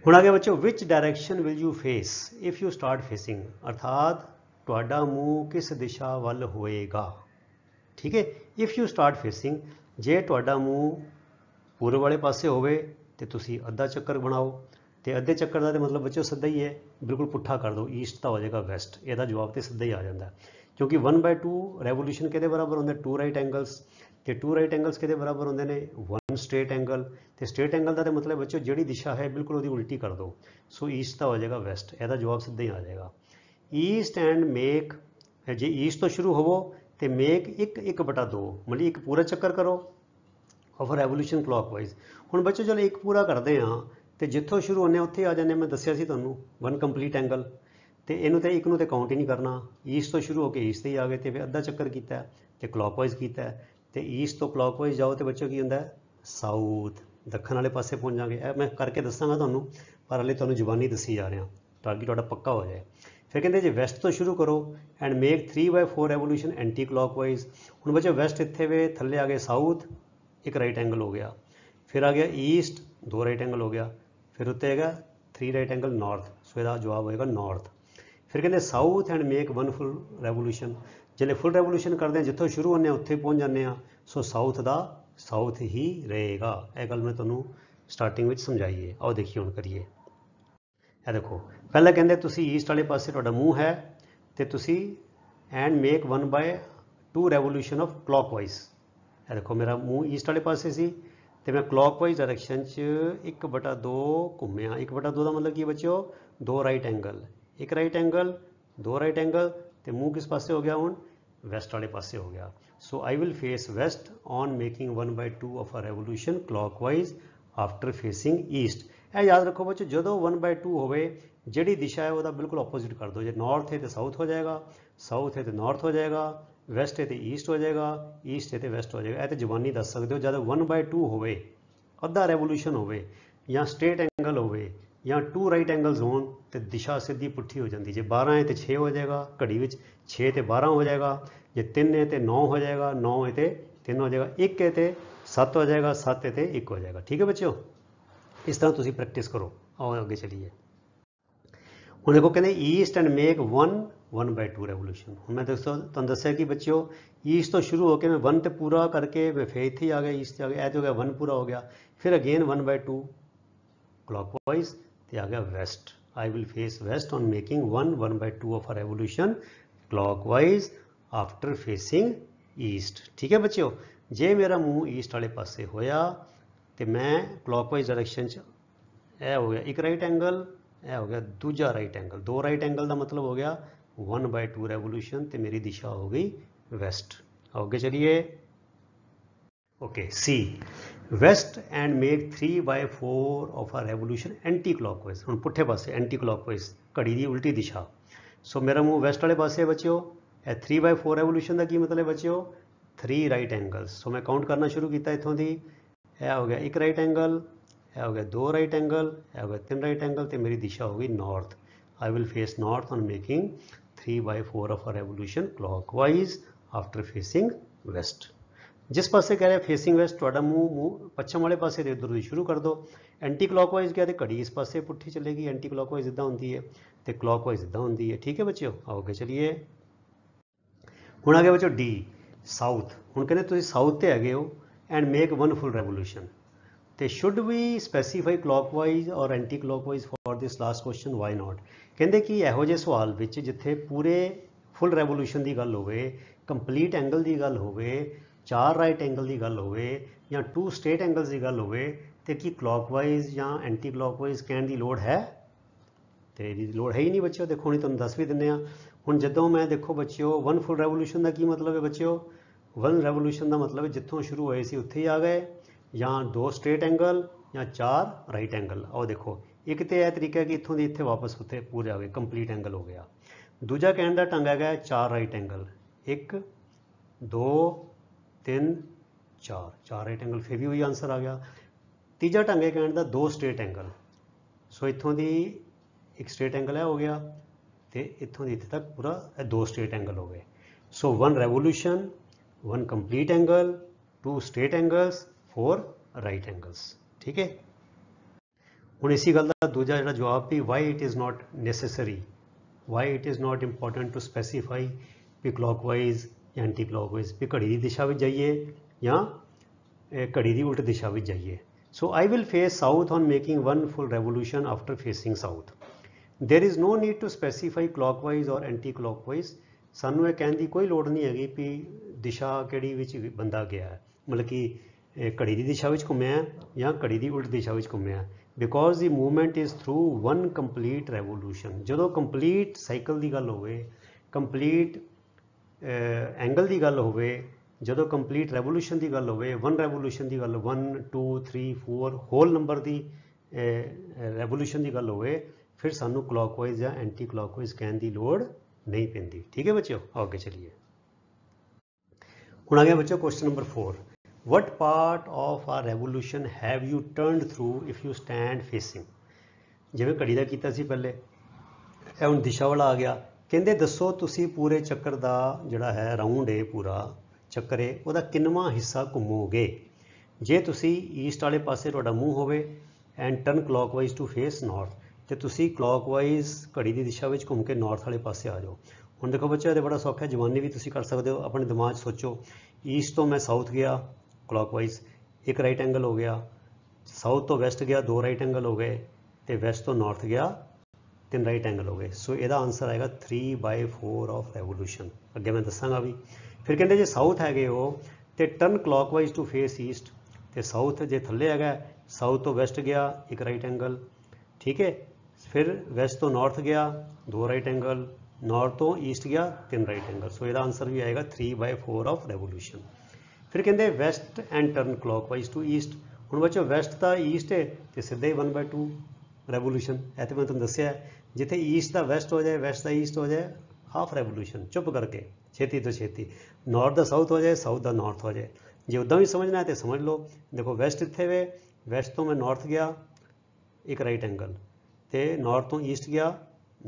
हुण आ गया बच्चों, which direction will you face if you start facing, अर्थात तुहाडा मूँह किस दिशा वल होएगा। ठीक है, इफ यू स्टार्ट फेसिंग, जे तुहाडा मूँह पूर्व वाले पासे होवे ते तुसी अद्धा चक्कर बनाओ, तो अद्धे चक्कर का तो मतलब बच्चों सीधा ही है, बिल्कुल पुट्ठा कर दो, ईस्ट का हो जाएगा वैस्ट। यदा जवाब तो सीधा ही आ जाता है, क्योंकि 1/2 रेवोल्यूशन के बराबर होंगे 2 राइट एंगल्स, तो 2 राइट एंगल्स के बराबर होंगे ने 1 स्ट्रेट एंगल। तो स्ट्रेट एंगल का तो मतलब बच्चों जी दिशा है बिल्कुल वो उल्टी कर दो, सो ईस्ट का हो जाएगा वैस्ट। यदा जवाब सीधा ही आ जाएगा। East and make, J east तो शुरू होवो तो मेक 1/2 मतलब एक पूरा चक्कर करो ऑफ रेवोल्यूशन क्लॉकवाइज। हुण बच्चों चलो एक पूरा करते हैं, तो जितों शुरू होने उत्थे आ जाने। मैं दसिया सी तुहानूं 1 कंप्लीट एंगल, तो इनू तो एक नूं तो काउंट ही नहीं करना। ईस्ट तो शुरू होकर ईस्ट ही आ गए, तो फिर अद्धा चक्कर किया तो क्लॉकवाइज किया, तो ईस्ट तो क्लॉकवाइज जाओ तो बच्चों की होंदा साउथ, दखन वाले पासे पहुँच जाएंगे। मैं करके दसांगा तुहानूं, पर हले तुहानूं जुबानी दसी जा रहा ताकि तुहाडा पक्का हो जाए। फिर कहते जे वैस्ट तो शुरू करो and make 3/4 revolution anti clockwise. हुण बच्चों वैस्ट इत्थे वे, थल्ले आ गए साउथ 1 राइट एंगल हो गया, फिर आ गया ईस्ट 2 राइट एंगल हो गया, फिर उत्ते है 3 राइट एंगल नॉर्थ। सो इसका जवाब होएगा नॉर्थ। फिर कहते south and make 1 full revolution. जिले फुल रेवोल्यूशन करते हैं जितों शुरू होने उत्थे पहुँच जाने, सो साउथ का साउथ ही रहेगा। यह गल मैं तुहानूं स्टार्टिंग में समझाई है। आओ देखिए हुण करिए। यह देखो पहले कहते तुसी ईस्ट वाले पासे तुहाडा मूँह है, तो तुसी and make 1/2 revolution of clockwise. यह देखो मेरा मूँह ईस्ट वाले पासे सी, तो मैं क्लॉकवाइज डायरैक्शन 1/2 घूमया। 1/2 का मतलब की बच्चों 2 right angle, 1 right angle 2 right angle, तो मूँह किस पासे हो गया हुण वैस्ट वाले पासे हो गया। So I will face west on making 1/2 of a revolution clockwise after facing east. यह याद रखो बच्चों, जो 1/2 होवे जिहड़ी दिशा है वह बिल्कुल ऑपोजिट कर दो। जो नॉर्थ है तो साउथ हो जाएगा, साउथ है तो नॉर्थ हो जाएगा, ਵੈਸਟ ਹੈ ਤੇ ਈਸਟ ਹੋ ਜਾਏਗਾ, ਈਸਟ ਹੈ ਤੇ ਵੈਸਟ ਹੋ ਜਾਏਗਾ। ਇਹ ਤੇ ਜ਼ਬਾਨੀ ਦੱਸ ਸਕਦੇ ਹੋ। ਜਦ 1/2 ਹੋਵੇ, ਅੱਧਾ ਰੈਵੋਲੂਸ਼ਨ ਹੋਵੇ, ਜਾਂ ਸਟ੍ਰੇਟ ਐਂਗਲ ਹੋਵੇ, ਜਾਂ 2 ਰਾਈਟ ਐਂਗਲਸ ਹੋਣ ਤੇ ਦਿਸ਼ਾ ਸਿੱਧੀ ਪੁੱਠੀ ਹੋ ਜਾਂਦੀ। ਜੇ 12 ਹੈ ਤੇ 6 ਹੋ ਜਾਏਗਾ ਘੜੀ ਵਿੱਚ, 6 ਤੇ 12 ਹੋ ਜਾਏਗਾ। ਜੇ 3 ਹੈ ਤੇ 9 ਹੋ ਜਾਏਗਾ, 9 ਹੈ ਤੇ 3 ਹੋ ਜਾਏਗਾ। 1 ਹੈ ਤੇ 7 ਹੋ ਜਾਏਗਾ, 7 है तो 1 हो जाएगा। ठीक है बच्चों, इस तरह तुम प्रैक्टिस करो। आओ आगे चलिए। हूँ देखो कहते ईस्ट एंड मेक 1/2 रेवोल्यूशन। हूँ मैं दोस्तों तुम दसिया कि बच्चों ईस्ट तो शुरू होकर मैं 1 तो पूरा करके मैं फिर इत्थे आ गया, ईस्ट आ गया, तो हो गया 1 पूरा हो गया। फिर अगेन 1/2 क्लॉकवाइज तो आ गया west. I will face west on making 1/2 of a revolution clockwise after facing east. ठीक है बच्चों, जे मेरा मूँह ईस्ट वाले पासे होया तो मैं क्लॉकवाइज डायरैक्शन च हो गया एक राइट एंगल, यह हो गया दूजा राइट एंगल। 2 राइट एंगल का मतलब हो गया 1/2 रेवोल्यूशन, तो मेरी दिशा हो गई वेस्ट। आगे चलिए। Okay, see west and make 3/4 of a revolution anticlockwise. हम पुठे पासे एंटी क्लॉकवाइज, घड़ी की उल्टी दिशा। सो मेरा मूँह वेस्ट वाले पासे बच्चों, 3/4 रेवोल्यूशन का की मतलब बच्चों 3 राइट एंगल्स। सो मैं काउंट करना शुरू किया इतों दी। यह हो गया एक राइट एंगल, यह हो गया 2 राइट एंगल, यह हो गया 3 राइट एंगल, तो मेरी दिशा हो गई north. I will face north on making 3/4 of a revolution clockwise after facing west. जिस पासे कह रहे फेसिंग वेस्ट, थोड़ा मूँह पश्चिम वाले पासे तो इधर शुरू कर दो। एंटी क्लॉकवाइज क्या, तो घड़ी इस पासे पुट्ठी चलेगी। एंटी क्लॉकवाइज इदा होंगी है तो क्लॉकवाइज इदा होंगी है। ठीक है बच्चों, आगे चलिए। हूँ आ गया बच्चों डी साउथ। हूँ कहते तुम साउथ से है हो एंड मेक 1 फुल रेवोल्यूशन। तो शुड वी स्पैसीफाई क्लॉकवाइज और anticlockwise for this last question, why not. कहते कि यहो जे सवाल विच जिथे पूरे फुल रेवोल्यूशन की गल होवे, कंप्लीट एंगल की गल होवे, 4 राइट एंगल की गल होवे, या 2 स्ट्रेट एंगल्स की गल होवे, तो कि क्लॉकवाइज या एंटी क्लॉकवाइज कहने की लोड़ है? तो ये लोड़ है ही नहीं बच्चों। देखो नहीं तुम दस भी दिने। हुण जदों मैं देखो बच्चों 1 फुल रेवोल्यूशन का की मतलब है बच्चों, 1 रेवोल्यूशन का मतलब है जितों शुरू होए सी उत्थे ही आ गए, या 2 स्ट्रेट एंगल या 4 राइट एंगल। आओ देखो एक तो यह तरीका है कि इतों इतने वापस उत्थे पूरे आ गए, कंप्लीट एंगल हो गया। दूजा कहने का ढंग है 4 राइट एंगल, 1 2 3 4 राइट एंगल, फिर भी वही आंसर आ गया। तीजा ढंग है कहने का 2 स्ट्रेट एंगल। सो इतों की एक स्ट्रेट एंगल है हो गया, तो इतों इतने तक पूरा 2 स्ट्रेट एंगल हो गए। सो 1 revolution, 1 complete angle, 2 straight angles, 4 right angles. ठीक है, हुण इसी गल का दूजा जो जवाब भी, why it is not necessary, why it is not important to specify भी क्लॉकवाइज या एंटी क्लॉकवाइज, भी घड़ी की दिशा में जाइए या घड़ी की उल्ट दिशा में जाइए। So I will face south on making 1 full revolution after facing south. There is no need to specify clockwise और एंटी क्लॉकवाइज। सानू यह कहने की कोई लोड़ नहीं हैगी भी दिशा किहड़ी विच बंदा गया है, मतलब कि घड़ी की दिशा में घूमया या घड़ी की उल्ट दिशा में घूमया, because the movement is through 1 complete revolution. जो कंप्लीट साइकिल की गल होवे, कंप्लीट एंगल की गल होवे, जो कंप्लीट रेवोल्यूशन की गल होवे, 1 रेवोल्यूशन की गल 1 2 3 4 होल नंबर की रेवोल्यूशन की गल होवे, फिर सानू क्लॉकवाइज या एंटी क्लॉकवाइज कहने की लोड़ नहीं पैंदी। ठीक है बच्चों, आगे चलिए। हुण आ गया बच्चों question number 4। What part of a revolution have you turned through if you stand facing. जिवें घड़ी का किया सी पहले, यह हुण दिशा वाला आ गया। कहते दसो तुसी पूरे चक्कर का जिहड़ा है राउंड है, पूरा चक्कर है, वह किन्नवां हिस्सा घुमोगे जे तुसी ईस्ट वाले पासे तुहाडा मूँह होवे and turn clockwise to face north, तो तुसी क्लॉकवाइज घड़ी की दिशा में घूम के नॉर्थ वाले पासे आ जाओ। हुण देखो बच्चों ये बड़ा सौखा है, जवानी भी तुसी कर सकते हो। अपने दिमाग सोचो, ईस्ट तो मैं साउथ गया क्लॉकवाइज, एक राइट एंगल हो गया, साउथ तो वैसट गया 2 राइट एंगल हो गए, तो वैसट तो नॉर्थ गया 3 राइट एंगल हो गए। सो यदा आंसर आएगा 3/4 ऑफ रेवोल्यूशन। अगे मैं दसांगा भी। फिर कहते जे साउथ है हो तो turn clockwise to face east, तो साउथ जे थले है, साउथ तो वैसट गया एक राइट एंगल, ठीक है, फिर वैसट तो नॉर्थ गया 2 राइट एंगल, नॉर्थ तो ईस्ट गया 3 राइट एंगल। सो यदा आंसर भी आएगा 3/4 ऑफ रेवोल्यूशन। फिर कहते west and turn clockwise to east. हुण बच्चों वैसट का ईस्ट है तो सीधा ही 1/2 रेवोल्यूशन। ऐ तो मैं तुम दसिया जिथे ईस्ट का वैसट हो जाए, वैसट का ईस्ट हो जाए, हाफ रेवोल्यूशन चुप करके छेती तो छेती नॉर्थ द साउथ हो जाए साउथ द नॉर्थ हो जाए जे उदा भी समझना है तो समझ लो देखो वैसट इत्थे वे वैसट तो मैं नॉर्थ गया एक राइट एंगल तो नॉर्थ तो ईस्ट गया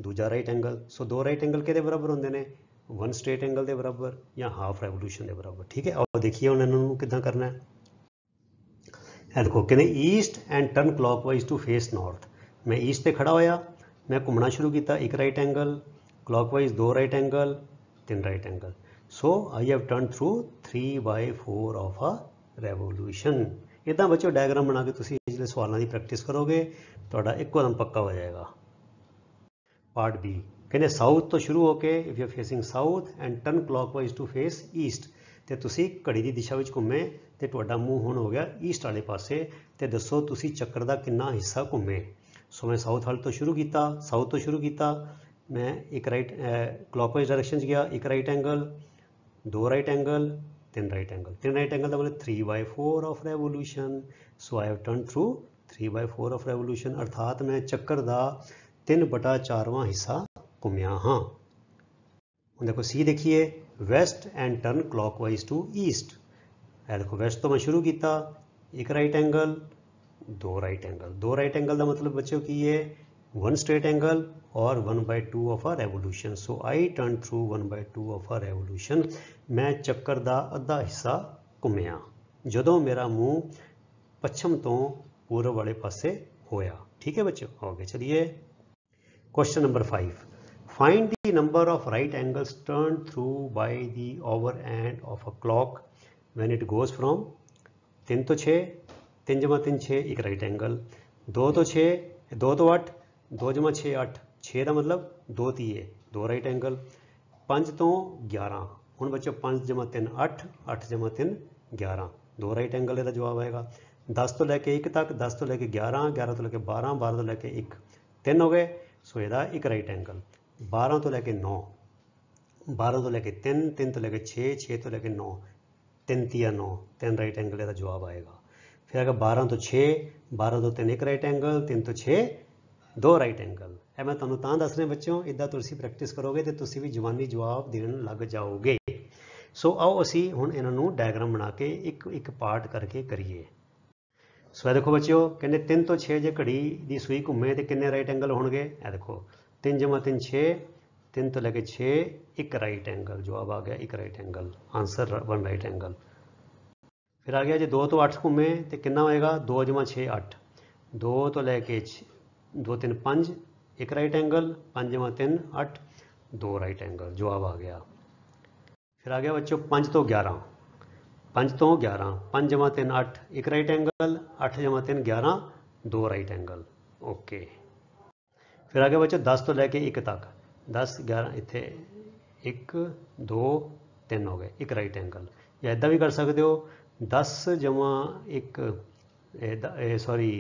दूजा राइट एंगल सो दो राइट एंगल के बराबर होंगे ने वन स्ट्रेट एंगल के बराबर या हाफ रेवोल्यूशन के बराबर ठीक है और देखिए हम इन्होंने कितना करना है देखो कहते east and turn clockwise to face north मैं ईस्ट से खड़ा होया मैं घूमना शुरू किया एक राइट एंगल क्लॉकवाइज दो राइट एंगल तीन right angle so I have turn through 3/4 of a revolution इदा बच्चों डायग्राम बना के तुम पिछले सवालों की प्रैक्टिस करोगे तो एकदम पक्का हो जाएगा। पार्ट बी कहते साउथ तो शुरू होके if you are facing south and turn clockwise to face east तो तुसी घड़ी की दिशा में घूमे तो तुहाडा मूँह हुण हो गया ईस्ट वाले पासे तो दसो तुसी चक्कर का कितना हिस्सा घूमे सो मैं साउथ वाले तो शुरू किया साउथ तो शुरू किया मैं एक राइट क्लॉकवाइज डायरेक्शन गया एक राइट एंगल दो राइट एंगल तीन राइट एंगल का मतलब 3/4 of revolution so I have turn through 3/4 of revolution अर्थात मैं चक्कर का 3/4वां हिस्सा घूमिया हाँ। देखो सी देखिए west and turn clockwise to east देखो वैसट तो मैं शुरू किया एक राइट एंगल दो राइट एंगल का मतलब बच्चों की है वन स्ट्रेट एंगल और 1/2 of a revolution so I turn through 1/2 of a revolution मैं चक्कर का अद्धा हिस्सा घूमिया जदों मेरा मूँह पश्चिम तो पूर्व वाले पासे होया ठीक है बच्चों ओके चलिए question number 5 find the number of right angles turn through by the over and of a clock when it goes from 3 तो 6 3 जमा 3 6 एक राइट एंगल 2 तो 6 2 तो 8 2 जमा 6 8 6 का मतलब 2 तीए 2 राइट एंगल 5 तो 11 हूँ बच्चों 5 जमा 3 8 8 जमा 3 11 2 राइट एंगल का जवाब आएगा 10 तो लैके 1 तक 10 तो लैके 11 11 तो लैके 12 12 तो लैके 1 3 हो गए सो यदा एक राइट एंगल 12 तो लैके 9 12 तो लैके 3 3 तो लैके 6 6 तो लैके 9 3 तिया 9 3 राइट एंगल का जवाब आएगा फिर अगर 12 तो 6 12 तो 3 एक राइट एंगल 3 तो 6 दो राइट एंगल है मैं तुहानूं तां दस रहा बच्चों इदा तुसीं प्रैक्टिस करोगे तो तुसीं भी जवानी जवाब देने लग जाओगे सो आओ असी हुण इन्हां नूं डायग्राम बना के एक पार्ट करके करिए सो देखो बच्चों कहते 3 तो 6 जे घड़ी की सूई घूमे तो किन्ने राइट एंगल होणगे देखो 3 जमा 3 6 3 तो लैके 6 एक राइट एंगल जवाब आ गया एक right angle answer 1 right angle फिर आ गया जो 2 तो 8 घूमे तो कितना होएगा 2 जमा 6 8 2 तो लैके 2 3 5 एक राइट एंगल 5 जमा 3 8 2 राइट एंगल जवाब आ गया फिर आ गया बच्चों 5 तो 11 5 तो 11 5 जमा 3 8 एक राइट एंगल 8 जमा 3 11 दो राइट एंगल ओके फिर आ गया बच्चों 10 तो लैके 1 तक 10 11 इत्थे 1 2 3 हो गए एक राइट एंगल या इदा भी कर सकते हो 10 जमा 1 सॉरी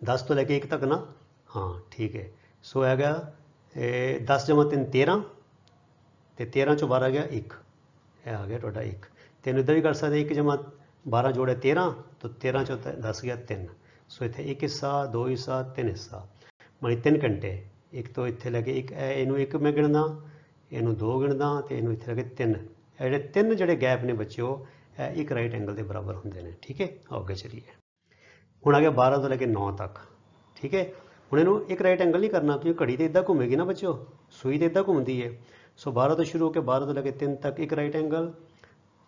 10 तो लैके 1 तक ना हाँ ठीक है सो आ गया 10 जमा 3 13 तो 13 चो 12 गया 1 आ गया टोटा 1 तीन इदा भी कर सकते 1 जमा 12 जोड़े 13 तो 13 चो 10 गया 3 सो इतने 1 हिस्सा 2 हिस्सा 3 हिस्सा मानी 3 घंटे एक तो इतने लैके इनू 1 मैं गिणदा इनू 2 गिणदा तो इनू इतने लैके 3 ये तीन जोड़े गैप ने बच्चों एक राइट एंगल के बराबर होंगे ने ठीक है आगे चलिए हूँ आ गया 12 तो लैके 9 तक ठीक है हूँ इनू एक राइट एंगल नहीं करना क्योंकि घड़ी तो इदा घूमेगी ना बच्चों सूई तो इदा घूमती है सो 12 तो शुरू होकर 12 तो लैके 3 तक एक राइट एंगल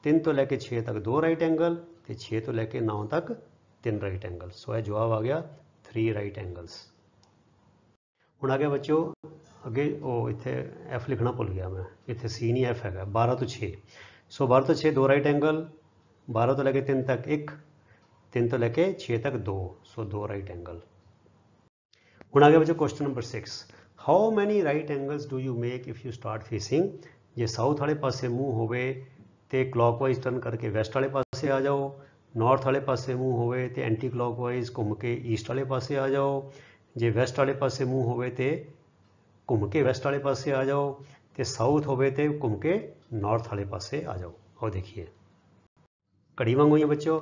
3 तो लैके 6 तक दो राइट एंगल तो 6 तो लैके 9 तक 3 राइट एंगल सो यह जवाब आ गया 3 राइट एंगल्स हूँ आ गया बच्चों अगे वो इतने एफ लिखना भुल गया मैं इतने सी नहीं एफ है 12 तो 6 सो 12 तो 6 दो राइट एंगल 12 तो लैके 3 तक 1 3 तो लैके 6 तक 2 सो 2 राइट एंगल हूँ आ गया बच्चों question number 6 how many right angles do you make if you start facing J south वाले पासे मूँह होवे तो क्लॉकवाइज टर्न करके वैसट वाले पासे आ जाओ नॉर्थ वाले पासे मूँह होवे तो एंटी क्लॉकवाइज घूम के ईस्ट वाले पासे आ जाओ जे वैसट वाले पासे मूँह होवे तो घूम के वैसट वाले पासे आ जाओ तो साउथ होवे तो घूम के नॉर्थ वाले पासे आ जाओ और देखिए घड़ी वांगू है बच्चों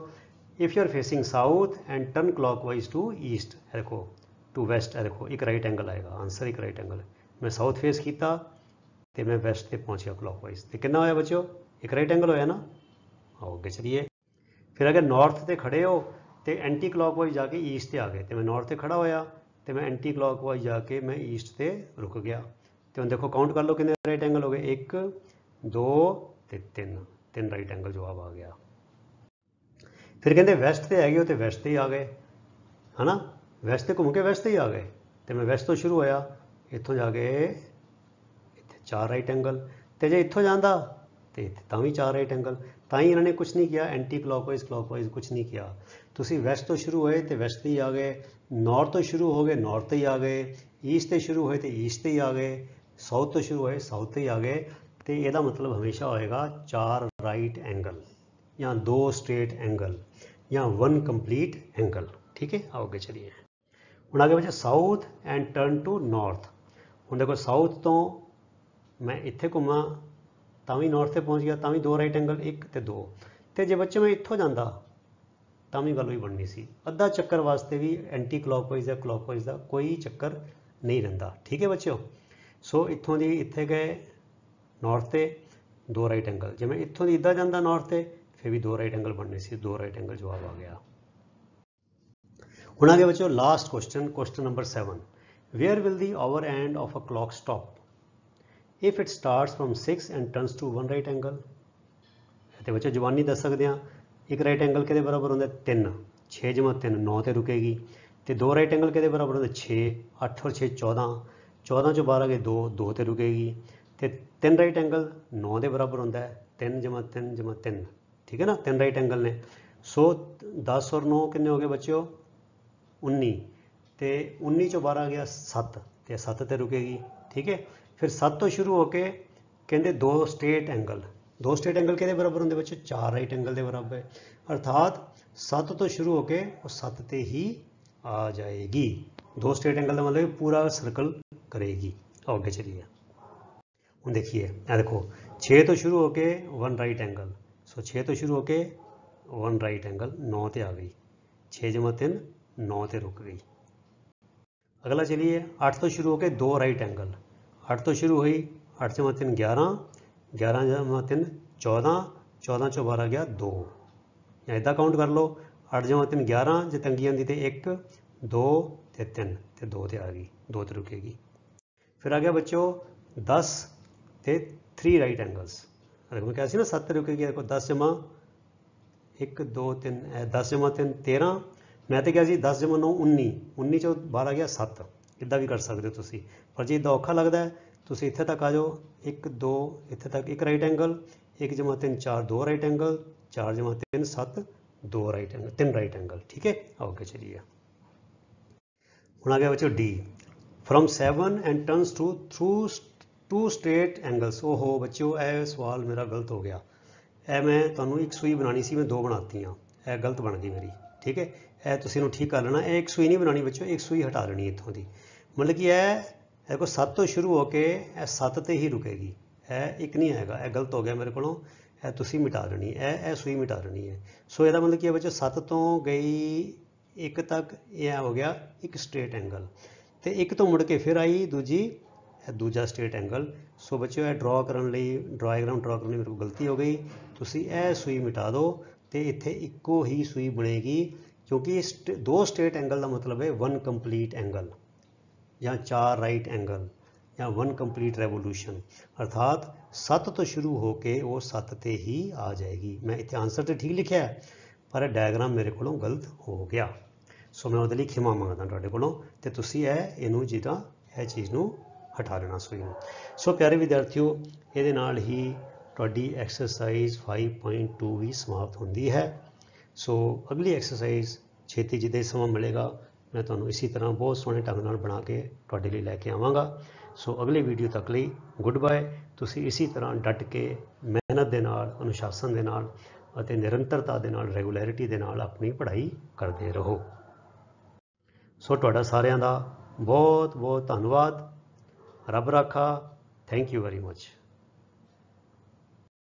if you are facing south and turn clockwise to east देखो टू वेस्ट देखो एक राइट एंगल आएगा आंसर एक राइट एंगल मैं साउथ फेस किया तो मैं वैस्ट से पहुँच गया क्लॉकवाइज, तो कितना होया बच्चों, एक राइट एंगल होया ना। आओ अगे चलिए। फिर अगर नॉर्थ से खड़े हो तो एंटी क्लॉकवाइज जाके ईस्ट से आ गए, तो मैं नॉर्थ से खड़ा होया तो मैं एंटी क्लॉकवाइज जाके मैं ईस्ट से रुक गया। तो हम देखो काउंट कर लो कितने राइट एंगल हो गए, 1 2 ते 3 राइट एंगल जवाब आ गया। फिर कहते वैस्ट से है तो वैस्ट से ही आ गए, है ना, वैस्ट से घूम के वैस्ट से ही आ गए। तो मैं वैस्ट तो शुरू होया, इतों जाके इतने 4 राइट एंगल, तो जे इतों जाता तो इतने भी 4 राइट एंगल। ताई इन्होंने कुछ नहीं किया, एंटी क्लॉकवाइज क्लॉकवाइज कुछ नहीं किया। तुसी वैस्ट तो शुरू होए तो वैस्ट से ही आ गए, नॉर्थ तो शुरू हो गए नॉर्थ से ही आ गए, ईस्ट से शुरू होए तो ईस्ट से ही आ गए, साउथ तो शुरू होए साउथ से ही आ गए। तो यदा मतलब हमेशा होएगा 4 राइट एंगल या 2 स्ट्रेट एंगल या 1 कंप्लीट एंगल। ठीक है, आओगे चलिए। ਹੁਣ आगे बच्चे south and turn to north. ਹੁਣ देखो साउथ तो मैं इत्थे घुमा ਤਾਂ भी नॉर्थ से पहुँच गया, ਤਾਂ भी 2 राइट एंगल 1 ਤੇ 2। तो जे बच्चे मैं इत्थों जाता ਤਾਂ भी गल ही बननी सी। अद्धा चक्कर वास्ते भी एंटी क्लॉकवाइज या क्लॉकवाइज का कोई चक्कर नहीं रहिंदा। ठीक है बच्चों, सो इत्थों दी इत्थे गए नॉर्थ से 2 राइट एंगल, जे मैं इत्थों दी इदा जाता नॉर्थ से फिर भी 2 राइट एंगल बनने सी, 2 राइट एंगल जवाब आ गया। हुण आगे बच्चों last question, question number 7। Where will the hour hand of a clock stop if it starts from 6 and turns to 1 right angle. तो बच्चों जवानी दस सकते हैं, एक राइट एंगल के बराबर होंगे 3, 6 जमा 3 9 ते रुकेगी। तो 2 राइट एंगल के बराबर होंगे 6, 8 और 6 14, 14 चो 12 गए 2, 2 ते रुकेगी। तो 3 राइट एंगल 9 के बराबर होंगे 3 जमा 3 जमा 3। ठीक है ना, 3 राइट एंगल ने। सो 10 और 9 कितने हो गए बच्चों 19, तो 19 चो 12 गया 7, तो 7 ते रुकेगी। ठीक है, फिर 7 तो शुरू होके कहते 2 स्ट्रेट एंगल, 2 स्ट्रेट एंगल के बराबर होंगे बच्चों 4 राइट एंगल के बराबर, अर्थात 7 तो शुरू होके और 7 ते ही आ जाएगी। 2 स्ट्रेट एंगल का मतलब पूरा सर्कल करेगी। आगे चलिए, हूँ देखिए देखो 6 तो शुरू होके 1 राइट एंगल, सो 6 तो शुरू होके 1 राइट एंगल 9 ते आ गई, 6 जमा 3 9 ते रुक गई। अगला चलिए 8 तो शुरू होके 2 राइट एंगल, 8 तो शुरू हुई 8 जमा 3 11, 11 जमा 3 14, 14 चो 12 गया 2, या इदा काउंट कर लो 8 जमा 3 11, जो तंगी आती तो 1 2 ते 3 ते 2 ते आ गई, 2 ते रुकेगी। फिर आ गया बच्चों 10 ते 3 राइट एंगल्स, देखो मैं कैसे ना 7 ते रुकेगी। देखो 10 जमा 1 2 3 10 जमा 3 13, मैं तो क्या जी 10 जमा 9 19, 19 चो 12 गया 7, इदा भी कर सकते हो तुसी, पर जे इदा औखा लगता है तुसी इत्थे तक आ जाओ 1 2 इत्थे तक 1 राइट एंगल, 1 जमा 3 4 2 राइट एंगल, 4 जमा 3 7 2 राइट एंगल 3 राइट एंगल। ठीक है, ओके चलिए। हूँ आ गया बच्चों D, from 7 and turns to through 2 straight angles. ओहो बच्चों यह सवाल मेरा गलत हो गया, यह मैं तुम्हें एक सूई बनानी सी, मैं 2 बनाती हाँ, यह गलत बन गई मेरी। ठीक है, यह तुम ठीक कर लेना, एक सूई नहीं बनानी बच्चों, एक सूई हटा लेनी इतों की, मतलब कि यह को 7 तो शुरू होके 7 ते ही रुकेगी, यह एक नहीं आएगा, यह गलत हो गया मेरे को, यह तुसी मिटा लेनी, यह सूई मिटा लेनी है। सो यदा मतलब कि बच्चों 7 तो गई 1 तक, यह हो गया एक स्ट्रेट एंगल, तो 1 तो मुड़ के फिर आई दूजी दूजा स्ट्रेट एंगल। सो बच्चों यह ड्रॉ करने डायग्राम ड्रॉ करने मेरे को गलती हो गई, तुसी यह सूई मिटा दो तो इत्थे इक्को ही सूई बनेगी, क्योंकि 2 स्ट्रेट एंगल का मतलब है 1 कंप्लीट एंगल या 4 राइट एंगल या 1 कंप्लीट रेवोल्यूशन, अर्थात 7 तो शुरू होके वो 7 ते ही आ जाएगी। मैं इतने आंसर तो ठीक लिखा है पर डायग्राम मेरे को गलत हो गया, सो मैं वो खिमा मंगदा तुहाडे कोलों, ते तुसी इनू जिदा यह चीज़ नू हटा लेना सूई नू। सो प्यारे विद्यार्थियों, ये नाल ही तुहाडी एक्सरसाइज 5.2 भी समाप्त होंदी है। सो अगली एक्सरसाइज छेती जिदे समा मिलेगा मैं तुहानू इसी तरह बहुत सोहने ढंग नाल बना के तुहाडे लई लैके आवांगा। सो अगली वीडियो तक लई गुड बाय। तुसी इसी तरह डट के मेहनत दे नाल, अनुशासन दे नाल ਅਤੇ ਨਿਰੰਤਰਤਾ ਦੇ ਨਾਲ, ਰੈਗੂਲੈਰਿਟੀ ਦੇ ਨਾਲ ਆਪਣੀ ਪੜ੍ਹਾਈ ਕਰਦੇ ਰਹੋ। ਸੋ ਤੁਹਾਡਾ ਸਾਰਿਆਂ ਦਾ ਬਹੁਤ ਬਹੁਤ ਧੰਨਵਾਦ। ਰੱਬ ਰਾਖਾ। Thank you very much.